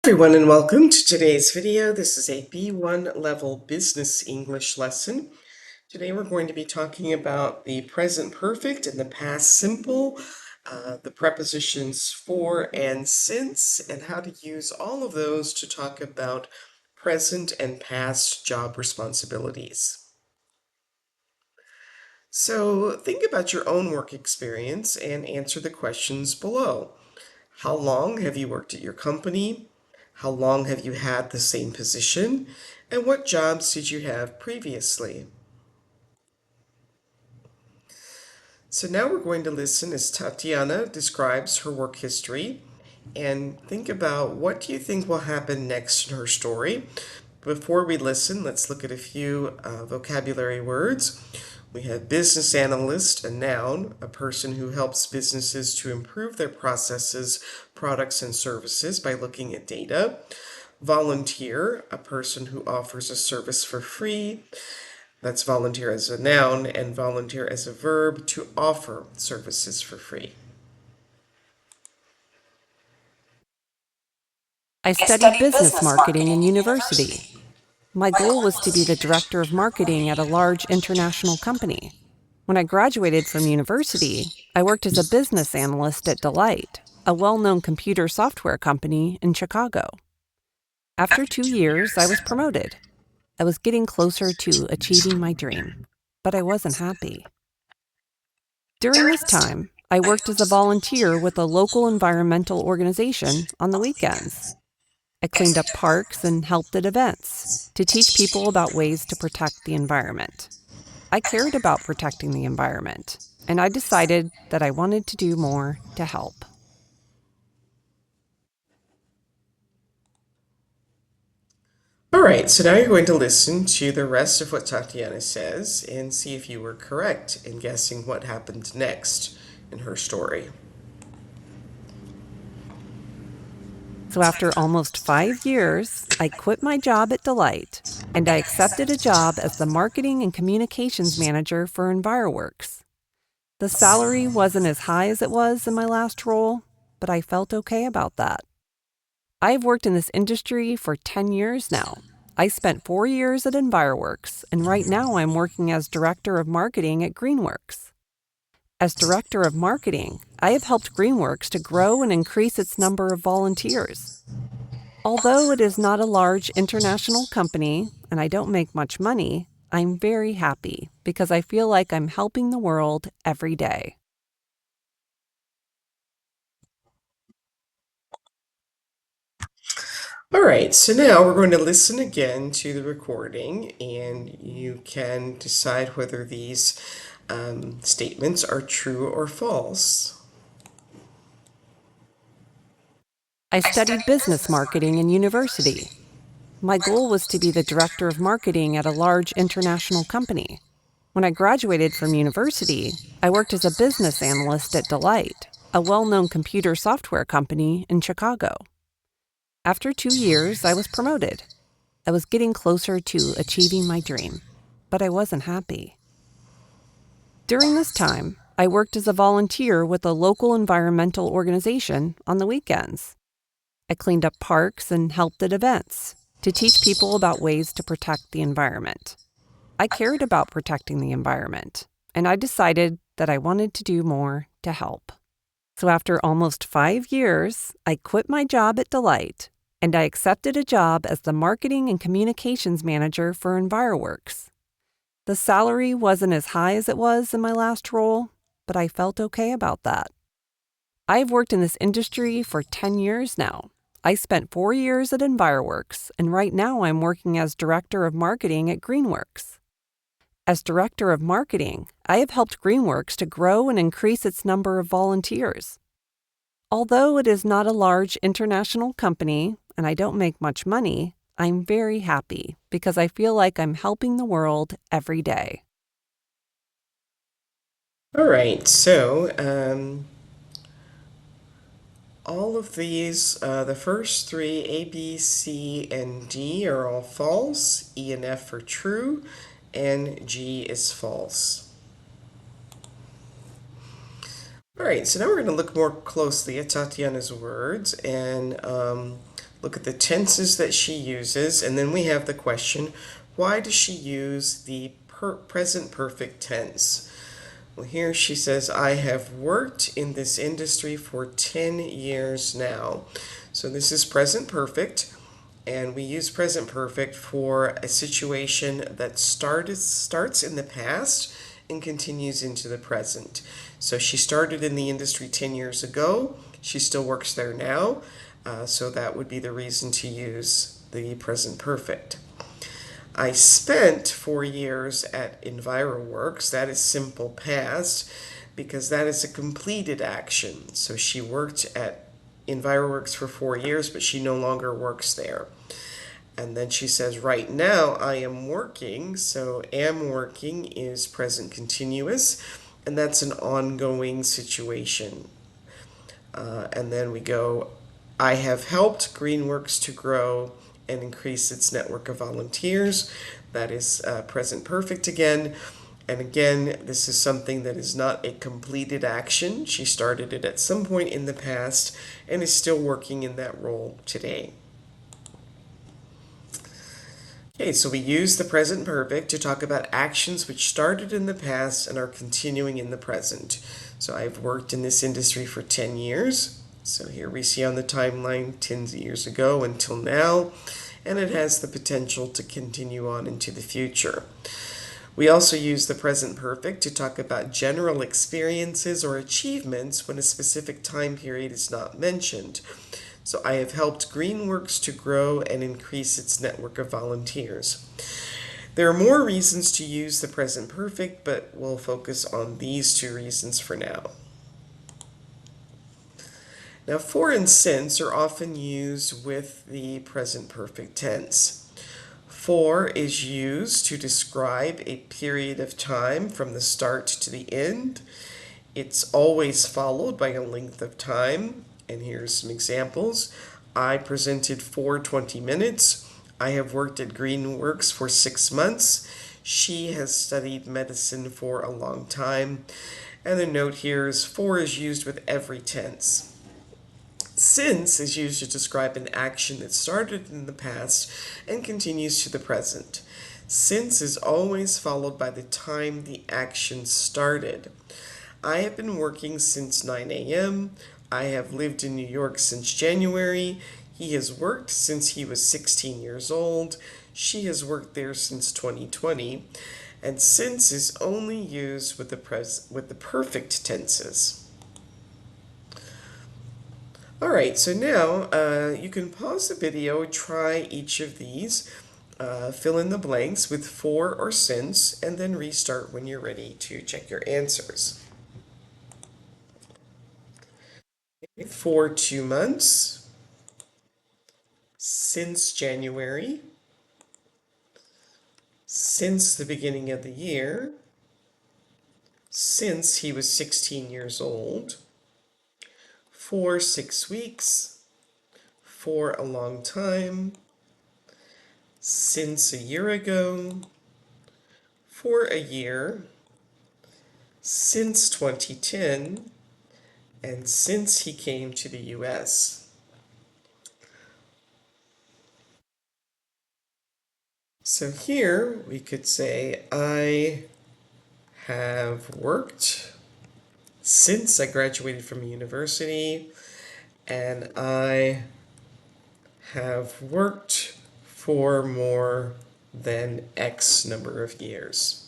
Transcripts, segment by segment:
Everyone, and welcome to today's video. This is a B1 level business English lesson. Today we're going to be talking about the present perfect and the past simple, the prepositions for and since, and how to use all of those to talk about present and past job responsibilities. So think about your own work experience and answer the questions below. How long have you worked at your company? How long have you had the same position? And what jobs did you have previously? So now we're going to listen as Tatiana describes her work history and think about what do you think will happen next in her story. Before we listen, let's look at a few vocabulary words. We have business analyst, a noun, a person who helps businesses to improve their processes, products, and services by looking at data. Volunteer, a person who offers a service for free. That's volunteer as a noun, and volunteer as a verb, to offer services for free. I studied business marketing in university. My goal was to be the director of marketing at a large international company. When I graduated from university, I worked as a business analyst at Delight, a well-known computer software company in Chicago. After 2 years, I was promoted. I was getting closer to achieving my dream, but I wasn't happy. During this time, I worked as a volunteer with a local environmental organization on the weekends. I cleaned up parks and helped at events to teach people about ways to protect the environment. I cared about protecting the environment, and I decided that I wanted to do more to help. All right, so now you're going to listen to the rest of what Tatiana says and see if you were correct in guessing what happened next in her story. So after almost 5 years, I quit my job at Delight, and I accepted a job as the marketing and communications manager for EnviroWorks. The salary wasn't as high as it was in my last role, but I felt okay about that. I've worked in this industry for 10 years now. I spent 4 years at EnviroWorks, and right now I'm working as Director of Marketing at Greenworks. As Director of Marketing, I have helped Greenworks to grow and increase its number of volunteers. Although it is not a large international company and I don't make much money, I'm very happy because I feel like I'm helping the world every day. All right, so now we're going to listen again to the recording, and you can decide whether these statements are true or false. I studied business marketing in university. My goal was to be the director of marketing at a large international company. When I graduated from university, I worked as a business analyst at Delight, a well-known computer software company in Chicago. After 2 years, I was promoted. I was getting closer to achieving my dream, but I wasn't happy. During this time, I worked as a volunteer with a local environmental organization on the weekends. I cleaned up parks and helped at events to teach people about ways to protect the environment. I cared about protecting the environment, and I decided that I wanted to do more to help. So after almost 5 years, I quit my job at Delight, and I accepted a job as the marketing and communications manager for EnviroWorks. The salary wasn't as high as it was in my last role, but I felt okay about that. I've worked in this industry for 10 years now. I spent 4 years at EnviroWorks, and right now I'm working as Director of Marketing at Greenworks. As Director of Marketing, I have helped Greenworks to grow and increase its number of volunteers. Although it is not a large international company and I don't make much money, I'm very happy because I feel like I'm helping the world every day. All right, so all of these, the first three, A, B, C, and D, are all false. E and F are true, and G is false. All right, so now we're going to look more closely at Tatiana's words and look at the tenses that she uses, and then we have the question, why does she use the present perfect tense? Well, here she says, I have worked in this industry for 10 years now. So this is present perfect, and we use present perfect for a situation that starts in the past and continues into the present. So she started in the industry 10 years ago. She still works there now. So that would be the reason to use the present perfect. I spent 4 years at EnviroWorks. That is simple past because that is a completed action. So she worked at EnviroWorks for 4 years, but she no longer works there. And then she says, right now I am working. So am working is present continuous, and that's an ongoing situation. And then we go, I have helped Greenworks to grow and increase its network of volunteers. That is present perfect again. And again, this is something that is not a completed action. She started it at some point in the past and is still working in that role today. Okay, so we use the present perfect to talk about actions which started in the past and are continuing in the present. So I've worked in this industry for 10 years. So here we see on the timeline 10 years ago until now, and it has the potential to continue on into the future. We also use the present perfect to talk about general experiences or achievements when a specific time period is not mentioned. So I have helped Greenworks to grow and increase its network of volunteers. There are more reasons to use the present perfect, but we'll focus on these two reasons for now. Now, for and since are often used with the present perfect tense. For is used to describe a period of time from the start to the end. It's always followed by a length of time. And here's some examples. I presented for 20 minutes. I have worked at Greenworks for 6 months. She has studied medicine for a long time. And the note here is for is used with every tense. Since is used to describe an action that started in the past and continues to the present. Since is always followed by the time the action started. I have been working since 9 a.m. I have lived in New York since January. He has worked since he was 16 years old. She has worked there since 2020. And since is only used with the perfect tenses. All right, so now you can pause the video, try each of these, fill in the blanks with for or since, and then restart when you're ready to check your answers. For 2 months, since January, since the beginning of the year, since he was 16 years old, for 6 weeks, for a long time, since a year ago, for a year, since 2010, and since he came to the US. So here we could say, I have worked since I graduated from university, and I have worked for more than X number of years.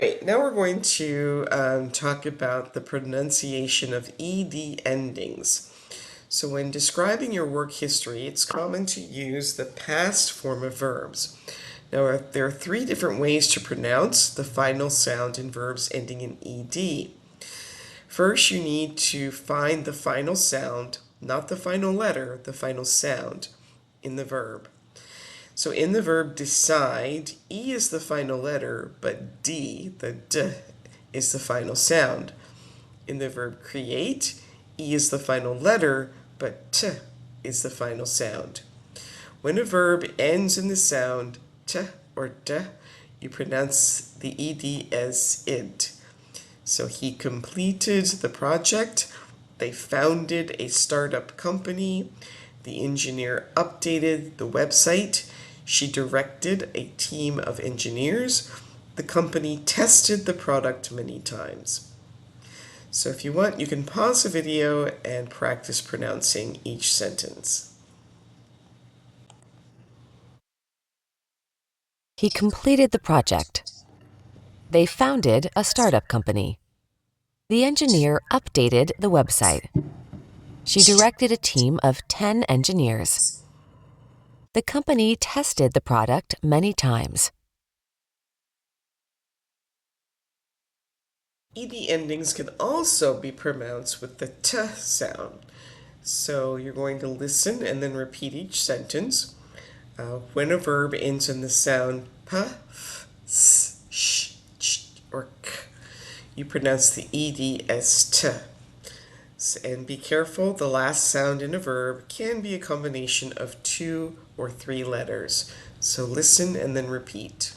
Right, now we're going to talk about the pronunciation of ED endings. So when describing your work history, it's common to use the past form of verbs. Now, there are 3 different ways to pronounce the final sound in verbs ending in ed. First, you need to find the final sound, not the final letter, the final sound in the verb. So in the verb decide, E is the final letter, but D, the D, is the final sound. In the verb create, E is the final letter, but T is the final sound. When a verb ends in the sound T or D, you pronounce the ED as id. So he completed the project, They founded a startup company. The engineer updated the website. She directed a team of engineers. The company tested the product many times. So if you want, you can pause the video and practice pronouncing each sentence. He completed the project. They founded a startup company. The engineer updated the website. She directed a team of 10 engineers. The company tested the product many times. ED endings can also be pronounced with the t sound. So you're going to listen and then repeat each sentence. When a verb ends in the sound p, f, s, sh, ch, or k, you pronounce the ed as t. And be careful, the last sound in a verb can be a combination of 2 or 3 letters. So listen and then repeat.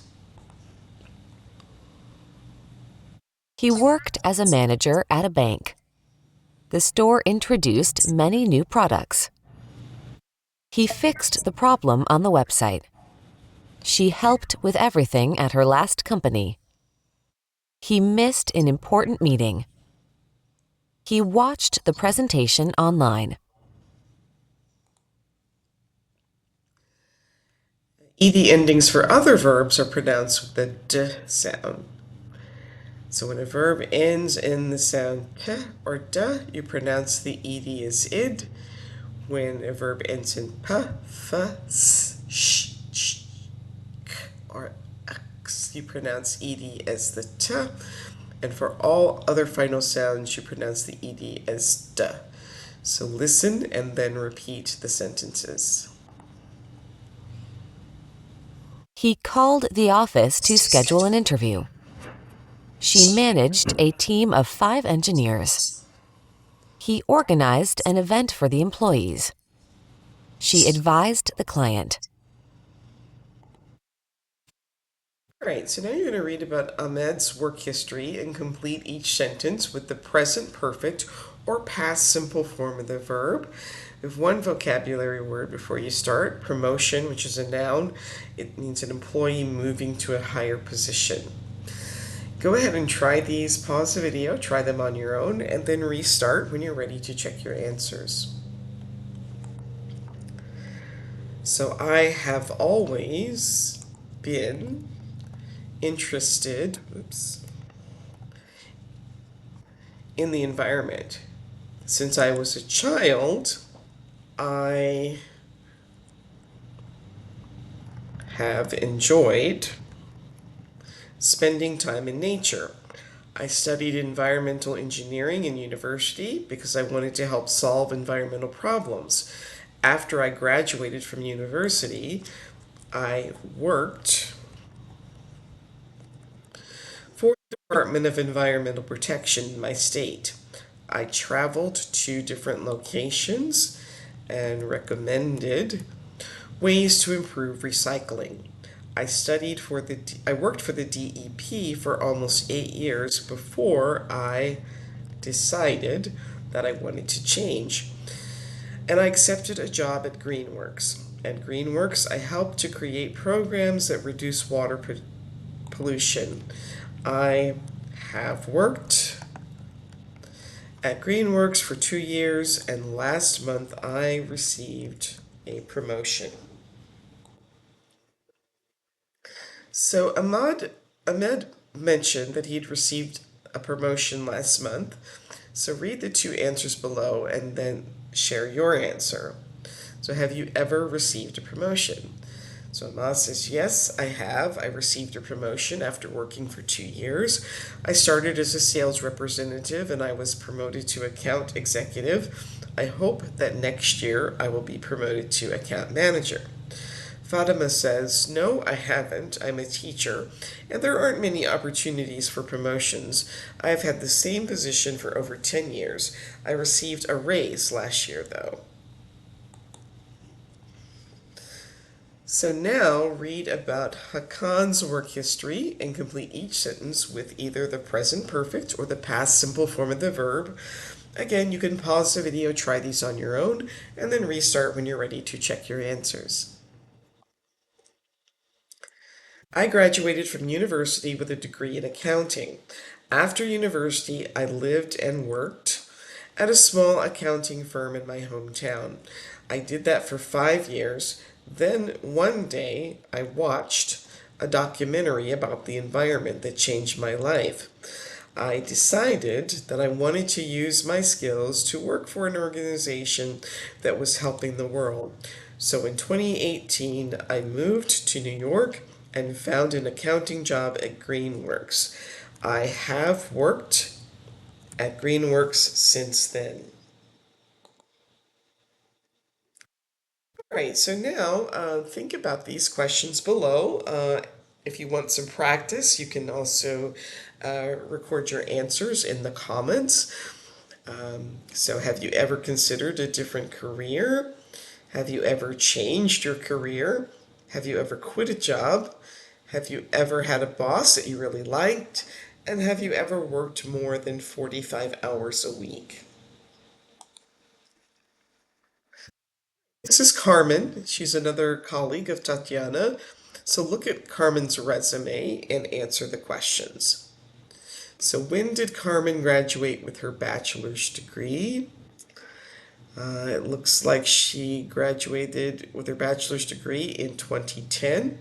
He worked as a manager at a bank. The store introduced many new products. He fixed the problem on the website. She helped with everything at her last company. He missed an important meeting. He watched the presentation online. ED endings for other verbs are pronounced with the d sound. So when a verb ends in the sound p or d, you pronounce the ed as id. When a verb ends in p, f, s, sh, ch, k, or x, you pronounce ed as the t. And for all other final sounds, you pronounce the ed as d. So listen and then repeat the sentences. He called the office to schedule an interview. She managed a team of 5 engineers. He organized an event for the employees. She advised the client. All right, so now you're going to read about Ahmed's work history and complete each sentence with the present perfect or past simple form of the verb. We have one vocabulary word before you start: promotion, which is a noun. It means an employee moving to a higher position. Go ahead and try these. Pause the video, try them on your own, and then restart when you're ready to check your answers. So I have always been interested in the environment. Since I was a child, I have enjoyed spending time in nature. I studied environmental engineering in university because I wanted to help solve environmental problems. After I graduated from university, I worked for the Department of Environmental Protection in my state. I traveled to different locations and recommended ways to improve recycling. I worked for the DEP for almost 8 years before I decided that I wanted to change. And I accepted a job at Greenworks. At Greenworks, I helped to create programs that reduce water pollution. I have worked at Greenworks for 2 years, and last month I received a promotion. So Ahmed mentioned that he'd received a promotion last month. So read the 2 answers below and then share your answer. So have you ever received a promotion? So Ahmad says, yes, I have. I received a promotion after working for 2 years. I started as a sales representative and I was promoted to account executive. I hope that next year I will be promoted to account manager. Fatima says, no, I haven't. I'm a teacher, and there aren't many opportunities for promotions. I've had the same position for over 10 years. I received a raise last year, though. So now read about Hakan's work history and complete each sentence with either the present perfect or the past simple form of the verb. Again, you can pause the video, try these on your own, and then restart when you're ready to check your answers. I graduated from university with a degree in accounting. After university, I lived and worked at a small accounting firm in my hometown. I did that for 5 years. Then one day, I watched a documentary about the environment that changed my life. I decided that I wanted to use my skills to work for an organization that was helping the world. So in 2018, I moved to New York and found an accounting job at Greenworks. I have worked at Greenworks since then. All right, so now think about these questions below. If you want some practice, you can also record your answers in the comments. So, have you ever considered a different career? Have you ever changed your career? Have you ever quit a job? Have you ever had a boss that you really liked? And have you ever worked more than 45 hours a week? This is Carmen. She's another colleague of Tatiana. So look at Carmen's resume and answer the questions. So, when did Carmen graduate with her bachelor's degree? It looks like she graduated with her bachelor's degree in 2010.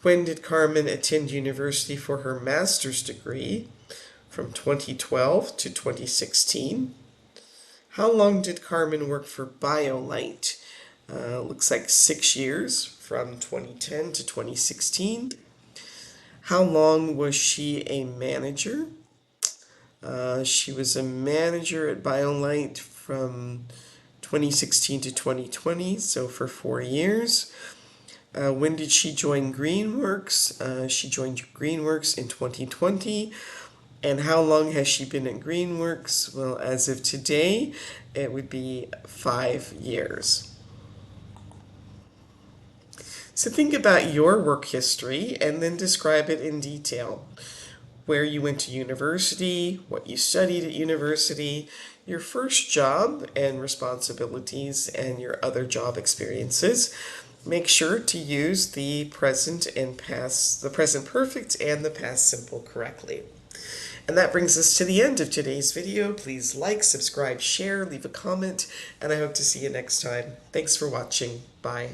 When did Carmen attend university for her master's degree? From 2012 to 2016. How long did Carmen work for BioLite? Looks like 6 years, from 2010 to 2016. How long was she a manager? She was a manager at BioLite from 2016 to 2020, so for 4 years. When did she join Greenworks? She joined Greenworks in 2020. And how long has she been at Greenworks? Well, as of today, it would be 5 years. So think about your work history and then describe it in detail. Where you went to university, what you studied at university, your first job and responsibilities, and your other job experiences. Make sure to use the present and past, the present perfect and the past simple correctly. And that brings us to the end of today's video. Please like, subscribe, share, leave a comment, and I hope to see you next time. Thanks for watching. Bye.